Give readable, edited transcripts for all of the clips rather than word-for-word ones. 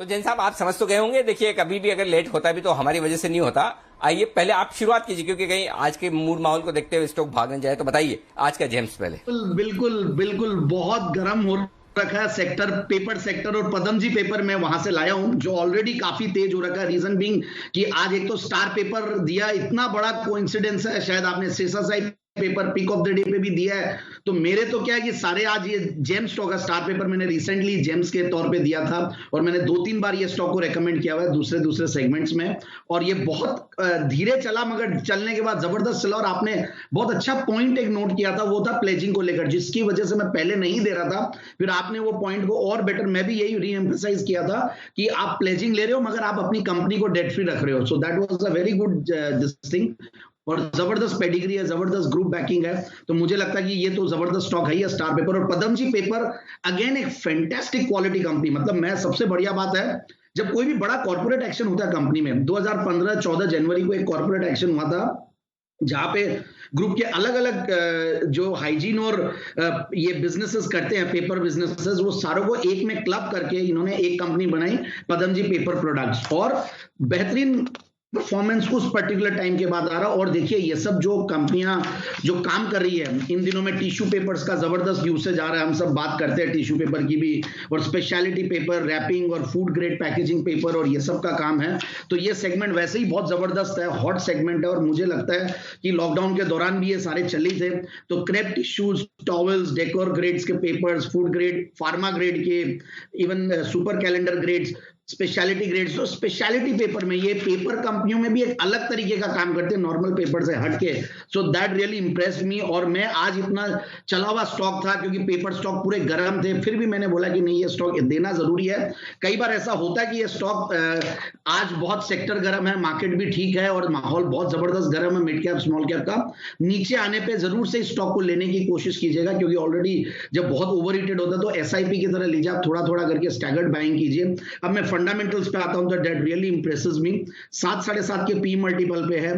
तो जैन साहब, आप समझ तो गए होंगे। देखिए, कभी भी अगर लेट होता भी तो हमारी वजह से नहीं होता। आइए पहले आप शुरुआत कीजिए, क्योंकि कहीं आज के मूड माहौल को देखते हुए स्टॉक भाग न जाए। तो बताइए आज का जेम्स पहले। बिल्कुल बिल्कुल बिल्कुल, बहुत गर्म हो रखा है सेक्टर, पेपर सेक्टर। और पदम जी पेपर मैं वहां से लाया हूं जो ऑलरेडी काफी तेज हो रखा है। रीजन बीइंग कि आज एक तो स्टार पेपर दिया, इतना बड़ा कोइंसिडेंस है, शायद आपने Seshasayee paper pick of the day पे भी दिया है। तो मेरे तो क्या है कि सारे आज ये जेम्स स्टॉक है। स्टार पेपर मैंने रिसेंटली जेम्स के तौर पे दिया था और मैंने 2-3 बार ये स्टॉक को रेकमेंड किया हुआ है दूसरे दूसरे सेगमेंट्स में। और ये बहुत धीरे चला, मगर चलने के बाद जबरदस्त चला। और आपने बहुत अच्छा पॉइंट एक नोट किया था, वो था प्लेजिंग को लेकर, जिसकी वजह से मैं पहले नहीं दे रहा था। फिर आपने वो पॉइंट को और बेटर, मैं भी यही रीएम्फसाइज किया था कि आप प्लेजिंग ले रहे हो मगर आप अपनी कंपनी को डेट फ्री रख रहे हो। So that was a very good this thing. और जबरदस्त पेडिग्री है, जबरदस्त ग्रुप बैकिंग है। तो मुझे लगता है कि ये तो जबरदस्त स्टॉक है, ये स्टार पेपर। और पदम जी पेपर अगेन एक फैंटास्टिक क्वालिटी कंपनी। मतलब मैं, सबसे बढ़िया बात है जब कोई भी बड़ा कॉर्पोरेट एक्शन होता है कंपनी में। 2015-14 जनवरी को एक कॉर्पोरेट एक्शन हुआ था जहां पे ग्रुप के अलग अलग जो हाइजीन और ये बिजनेसेस करते हैं, पेपर बिजनेसेस, वो सारों को एक में क्लब करके इन्होंने एक कंपनी बनाई, पदम जी पेपर प्रोडक्ट्स। और बेहतरीन परफॉर्मेंस उस पर्टिकुलर टाइम के बाद आ रहा। और देखिए ये सब जो कंपनियां जो काम कर रही है इन दिनों में, टिश्यू पेपर्स का जबरदस्त यूसेज आ रहा है। हम सब बात करते हैं टिश्यू पेपर की भी, और स्पेशलिटी पेपर, रैपिंग और फूड ग्रेड पैकेजिंग पेपर, और ये सब का काम है। तो ये सेगमेंट वैसे ही बहुत जबरदस्त है, हॉट सेगमेंट है। और मुझे लगता है कि लॉकडाउन के दौरान भी ये सारे चल ही थे। तो crepe tissues, towels, decor grades के papers, food grade, pharma grade के, even super calender grades, speciality grades. तो स्पेशलिटी पेपर में ये पेपर कंपनियों में भी एक अलग तरीके का काम करते हैं, नॉर्मल पेपर से हटके। सो दैट रियली इंप्रेस्ड मी। और मैं आज इतना चला हुआ स्टॉक था क्योंकि पेपर स्टॉक पूरे गर्म थे, फिर भी मैंने बोला कि नहीं, ये स्टॉक देना जरूरी है। कई बार ऐसा होता है कि ये स्टॉक आज बहुत सेक्टर गर्म है, मार्केट भी ठीक है और माहौल बहुत जबरदस्त गर्म है मिड कैप स्मॉल कैप का। नीचे आने पे जरूर से स्टॉक को लेने की कोशिश कीजिएगा, क्योंकि ऑलरेडी जब बहुत ओवर हीटेड होता है तो एसआईपी की तरह लीजिए, आप थोड़ा थोड़ा करके स्टैगर्ड बाइंग कीजिए। अब मैं फंडामेंटल्स पे आता हूं तो दैट रियली इंप्रेसेस मी। 7-7.5 के पी मल्टीपल पे है,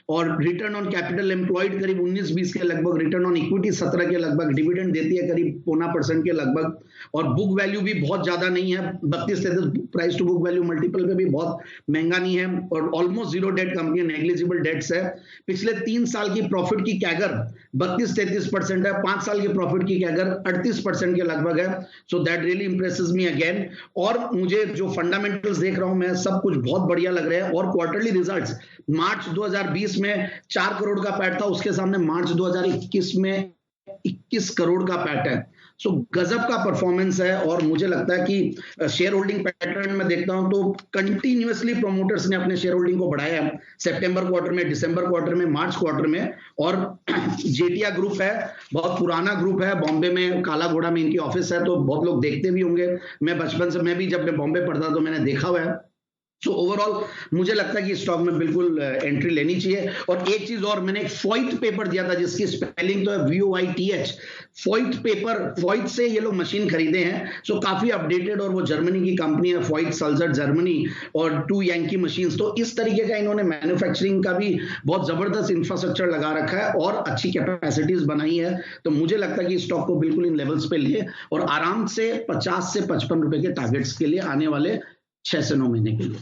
और रिटर्न ऑन कैपिटल एम्प्लॉयड करीब 19-20 के लगभग, रिटर्न ऑन इक्विटी 17 के लगभग, डिविडेंड देती है करीब 0.25% के लगभग, और बुक वैल्यू भी बहुत ज्यादा नहीं है, 32-33 price to book value multiple पे भी बहुत महंगा नहीं है, और almost zero debt company, negligible debts है। पिछले 3 साल की प्रॉफिट की कैगर 32-33% है, 5 साल की प्रॉफिट की कैगर 38% के लगभग है। So that really impresses me again. और मुझे जो फंडामेंटल्स देख रहा हूं मैं, सब कुछ बहुत बढ़िया लग रहा है। और क्वार्टरली रिजल्ट्स, मार्च 2020 में 4 करोड़ का पैट था, उसके सामने मार्च 2021 में 21 करोड़ का पैट है। सो गजब का परफॉर्मेंस है। और मुझे लगता है कि शेयर होल्डिंग पैटर्न में देखता हूं तो कंटिन्यूअसली प्रोमोटर्स ने अपने शेयर होल्डिंग को बढ़ाया है, सितंबर क्वार्टर में, दिसंबर क्वार्टर में, मार्च क्वार्टर में। और जेटिया ग्रुप है, बहुत पुराना ग्रुप है, बॉम्बे में काला घोड़ा में इनकी ऑफिस है, तो बहुत लोग देखते भी होंगे। मैं बचपन से, मैं भी जब मैं बॉम्बे पढ़ता तो मैंने देखा हुआ है। सो ओवरऑल मुझे लगता है कि स्टॉक में बिल्कुल एंट्री लेनी चाहिए। और एक चीज और, मैंने एक फॉइट पेपर दिया था जिसकी स्पेलिंग तो है VOITH। फॉइट पेपर, फॉइट से ये लोग मशीन खरीदे हैं, सो काफी अपडेटेड, और वो जर्मनी की कंपनी है, फॉइट सल्जर जर्मनी, और 2 यांकी मशीन्स। तो इस तरीके का इन्होंने मैन्युफैक्चरिंग का भी बहुत जबरदस्त इंफ्रास्ट्रक्चर लगा रखा है और अच्छी कैपेसिटीज बनाई है। तो मुझे लगता है कि स्टॉक को बिल्कुल इन लेवल्स पे लिए और आराम से 50 से 55 रुपए के टारगेट्स के लिए आने वाले 6 से 9 महीने के लिए।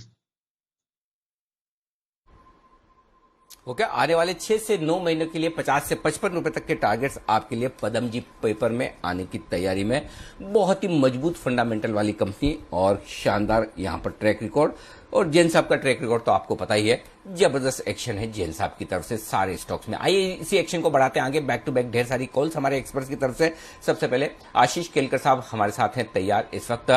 ओके, आने वाले 6 से 9 महीनों के लिए 50 से 55 रुपए तक के टारगेट्स आपके लिए पदम जी पेपर में आने की तैयारी में। बहुत ही मजबूत फंडामेंटल वाली कंपनी और शानदार यहां पर ट्रैक रिकॉर्ड। और जैन साहब का ट्रैक रिकॉर्ड तो आपको पता ही है, जबरदस्त एक्शन है जैन साहब की तरफ से सारे स्टॉक्स में। आइए इसी एक्शन को बढ़ाते हैं आगे। बैक टू बैक ढेर सारी कॉल्स हमारे एक्सपर्ट्स की तरफ से। सबसे पहले आशीष केलकर साहब हमारे साथ हैं तैयार इस वक्त।